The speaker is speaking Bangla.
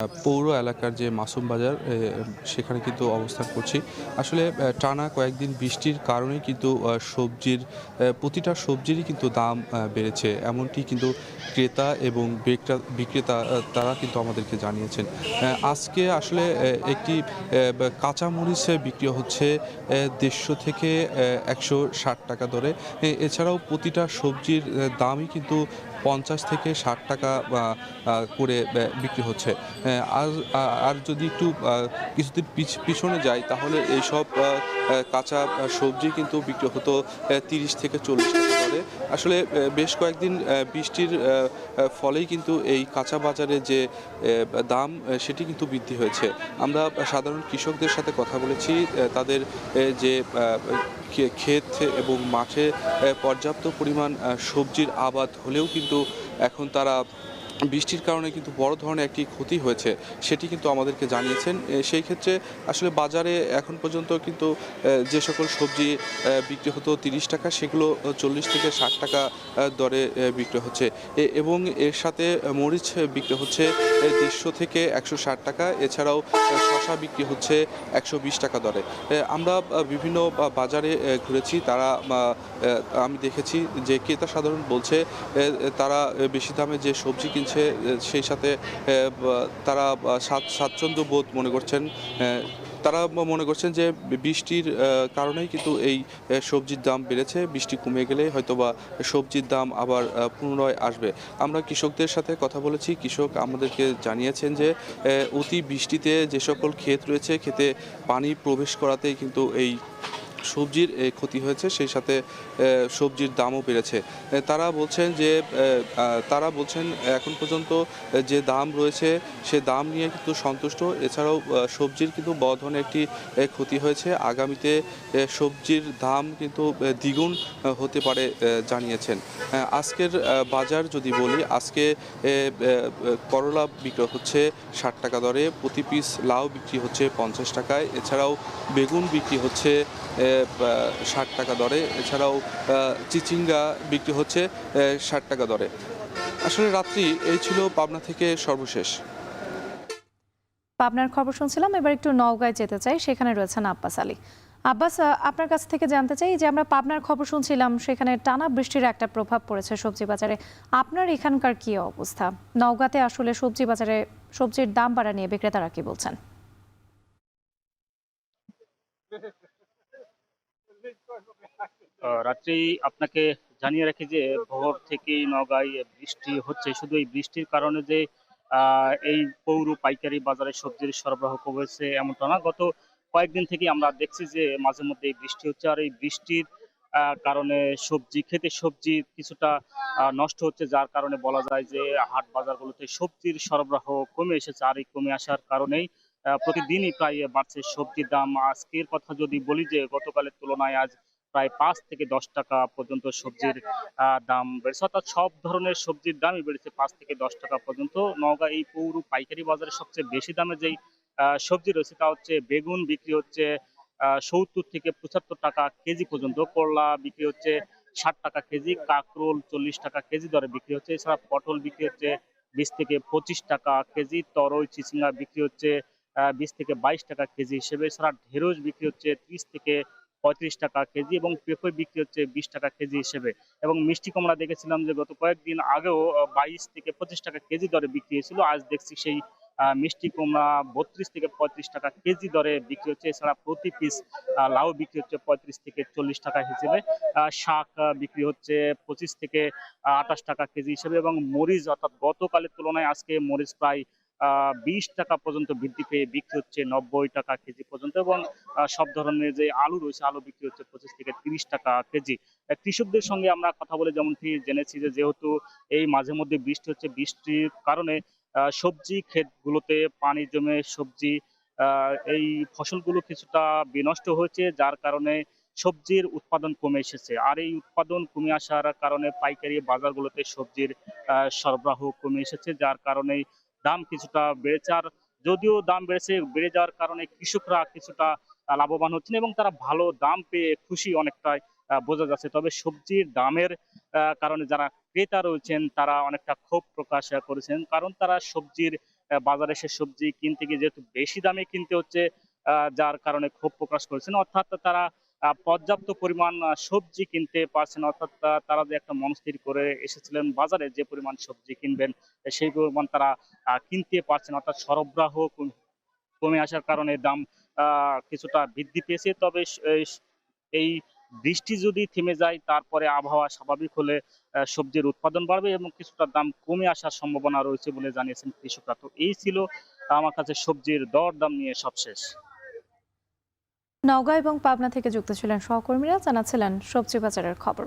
পৌর এলাকার যে মাসুম বাজার সেখানে কিন্তু অবস্থান করছি। আসলে টানা কয়েকদিন বৃষ্টির কারণেই কিন্তু সবজির প্রতিটা সবজিরই কিন্তু দাম বেড়েছে। এমনটি কিন্তু ক্রেতা এবং বিক্রেতা তারা কিন্তু আমাদেরকে জানিয়েছেন। আজকে আসলে একটি কাঁচা মরিচ বিক্রি হচ্ছে ৳১৫০ থেকে ৳১৬০ দরে। এছাড়াও প্রতিটা সবজির দামই কিন্তু ৳৫০ থেকে ৳৬০ বা করে বিক্রি হচ্ছে। আর আর যদি একটু কিছুদিন পিছনে যাই তাহলে এইসব কাঁচা সবজি কিন্তু বিক্রি হতো ৳৩০ থেকে ৳৪০ দরে। আসলে বেশ কয়েকদিন বৃষ্টির ফলেই কিন্তু এই কাঁচা বাজারে যে দাম সেটি কিন্তু বৃদ্ধি হয়েছে। আমরা সাধারণ কৃষকদের সাথে কথা বলেছি। তাদের যে ক্ষেত এবং মাঠে পর্যাপ্ত পরিমাণ সবজির আবাদ হলেও কিন্তু এখন তারা বৃষ্টির কারণে কিন্তু বড় ধরনের একটি ক্ষতি হয়েছে, সেটি কিন্তু আমাদেরকে জানিয়েছেন। সেই ক্ষেত্রে আসলে বাজারে এখন পর্যন্ত কিন্তু যে সকল সবজি বিক্রি হতো ৳৩০ সেগুলো ৳৪০ থেকে ৳৬০ দরে বিক্রি হচ্ছে। এবং এর সাথে মরিচ বিক্রি হচ্ছে ৳১৫০ থেকে ৳১৬০। এছাড়াও শসা বিক্রি হচ্ছে ৳১২০ দরে। আমরা বিভিন্ন বাজারে ঘুরেছি। আমি দেখেছি যে ক্রেতা সাধারণ বলছে তারা বেশি দামে যে সবজি কিনছে সেই সাথে তারা স্বাচ্ছন্দ্য বোধ মনে করছেন। তারা মনে করছেন যে বৃষ্টির কারণেই কিন্তু এই সবজির দাম বেড়েছে। বৃষ্টি কমে গেলে হয়তোবা সবজির দাম আবার পুনরায় আসবে। আমরা কৃষকদের সাথে কথা বলেছি। কৃষক আমাদেরকে জানিয়েছেন যে অতি বৃষ্টিতে যে সকল ক্ষেত রয়েছে, ক্ষেতে পানি প্রবেশ করাতেই কিন্তু এই সবজির ক্ষতি হয়েছে, সেই সাথে সবজির দামও বেড়েছে। তারা বলছেন এখন পর্যন্ত যে দাম রয়েছে সে দাম নিয়ে কিন্তু সন্তুষ্ট। এছাড়াও সবজির কিন্তু বড় ধরনের একটি ক্ষতি হয়েছে। আগামীতে সবজির দাম কিন্তু দ্বিগুণ হতে পারে জানিয়েছেন। আজকের বাজার যদি বলি, আজকে করলা বিক্রি হচ্ছে ৳৬০ দরে, প্রতি পিস লাউ বিক্রি হচ্ছে ৳৫০ এছাড়াও বেগুন বিক্রি হচ্ছে ৳৬০ দরে। এছাড়াও চিচিঙ্গা বিক্রি হচ্ছে ৳৬০ দরে। আসলে রাত্রি এই ছিল পাবনা থেকে সর্বশেষ। পাবনার খবর শুনছিলাম। এবার একটু নওগাঁয় যেতে চাই, সেখানে রয়েছেন আব্বাস আলী। আব্বাস, আপনার কাছ থেকে জানতে চাই যে আমরা পাবনার খবর শুনছিলাম সেখানে টানা বৃষ্টির একটা প্রভাব পড়েছে সবজি বাজারে। আপনার এখানকার কি অবস্থা? নওগাঁতে আসলে সবজি বাজারে সবজির দাম বাড়া নিয়ে বিক্রেতারা কি বলছেন? রাত্রেই আপনাকে জানিয়ে রাখি যে ভোর থেকেই নওগাঁয় বৃষ্টি হচ্ছে। শুধু এই বৃষ্টির কারণে যে এই পৌর পাইকারি বাজারে সবজির সরবরাহ কমেছে এমনটা না। গত কয়েকদিন থেকেই আমরা দেখছি যে মাঝে মধ্যে বৃষ্টি হচ্ছে। আর এই বৃষ্টির কারণে ক্ষেতের সবজি কিছুটা নষ্ট হচ্ছে, যার কারণে বলা যায় যে হাট বাজারগুলোতে সবজির সরবরাহ কমে এসেছে। আর এই কমে আসার কারণেই প্রতিদিনই প্রায় বাড়ছে সবজির দাম। আজকের কথা যদি বলি, যে গতকালের তুলনায় আজ প্রায় ৳৫ থেকে ৳১০ পর্যন্ত সবজির দাম বেড়েছে। অর্থাৎ সব ধরনের সবজির দামই বেড়েছে ৳৫ থেকে ৳১০ পর্যন্ত। নওগাঁ এই পৌর পাইকারি বাজারে সবচেয়ে বেশি দামে যেই সবজি রয়েছে তা হচ্ছে বেগুন বিক্রি হচ্ছে ৳৭০ থেকে ৳৭৫ কেজি পর্যন্ত। করলা বিক্রি হচ্ছে ৳৬০ কেজি, কাঁকরোল ৳৪০ কেজি দরে বিক্রি হচ্ছে। এছাড়া পটল বিক্রি হচ্ছে ৳২০ থেকে ৳২৫ কেজি, তরই চিচিঙ্গা বিক্রি হচ্ছে ৳২০ থেকে ৳২২ কেজি হিসেবে। এছাড়া ঢেঁড়স বিক্রি হচ্ছে ৳৩০ থেকে ৳৩৫ কেজি এবং পেঁপে বিক্রি হচ্ছে ৳২০ কেজি হিসেবে। এবং মিষ্টি কুমড়া দেখেছিলাম যে গত কয়েকদিন আগেও ৳২২ থেকে ৳২৫ কেজি দরে বিক্রি হয়েছিল। আজ দেখছি সেই মিষ্টি কুমড়া ৳৩২ থেকে ৳৩৫ কেজি দরে বিক্রি হচ্ছে। এছাড়া প্রতি পিস লাউ বিক্রি হচ্ছে ৳৩৫ থেকে ৳৪০ হিসেবে। শাক বিক্রি হচ্ছে ৳২৫ থেকে ৳২৮ কেজি হিসেবে। এবং মরিচ, অর্থাৎ গতকালের তুলনায় আজকে মরিচ প্রায় ৳২০ পর্যন্ত বৃদ্ধি পেয়ে বিক্রি হচ্ছে ৳৯০ কেজি পর্যন্ত। এবং সব ধরনের যে আলু রয়েছে, আলু বিক্রি হচ্ছে ৳২৫ থেকে ৳৩০ কেজি। কৃষকদের সঙ্গে আমরা কথা বলে যেমনটি জেনেছি যে যেহেতু এই মাঝে মধ্যে বৃষ্টি হচ্ছে, বৃষ্টির কারণে সবজি ক্ষেতগুলোতে পানি জমে সবজি এই ফসলগুলো কিছুটা বিনষ্ট হয়েছে, যার কারণে সবজির উৎপাদন কমে এসেছে। আর এই উৎপাদন কমে আসার কারণে পাইকারি বাজারগুলোতে সবজির সরবরাহ কমে এসেছে, যার কারণে দাম কিছুটা বেড়েছে। আর যদিও দাম বেড়ে যাওয়ার কারণে কৃষকরা কিছুটা লাভবান হচ্ছেন এবং তারা ভালো দাম পেয়ে খুশি অনেকটাই বোঝা যাচ্ছে। তবে সবজির দামের কারণে যারা ক্রেতা রয়েছেন তারা অনেকটা ক্ষোভ প্রকাশ করেছেন, কারণ তারা সবজির বাজারে এসে সবজি কিনতে গিয়ে যেহেতু বেশি দামে কিনতে হচ্ছে, যার কারণে ক্ষোভ প্রকাশ করেছেন। অর্থাৎ তারা পর্যাপ্ত পরিমাণ সবজি কিনতে পারছেন না। অর্থাৎ তারা যে একটা মনস্থির করে এসেছিলেন বাজারে যে পরিমাণ সবজি কিনবেন, সেই পরিমাণ তারা কিনতে পারছেন না। অর্থাৎ সরবরাহ কমে আসার কারণে দাম কিছুটা বৃদ্ধি পেয়েছে। তবে এই বৃষ্টি যদি থেমে যায়, তারপরে আবহাওয়া স্বাভাবিক হলে সবজির উৎপাদন বাড়বে এবং কিছুটা দাম কমে আসার সম্ভাবনা রয়েছে বলে জানিয়েছেন কৃষকরা। তো এই ছিল আমার কাছে সবজির দরদাম নিয়ে সবশেষ। নওগাঁ এবং পাবনা থেকে যুক্ত ছিলেন সহকর্মীরা, জানাচ্ছিলেন সবজি বাজারের খবর।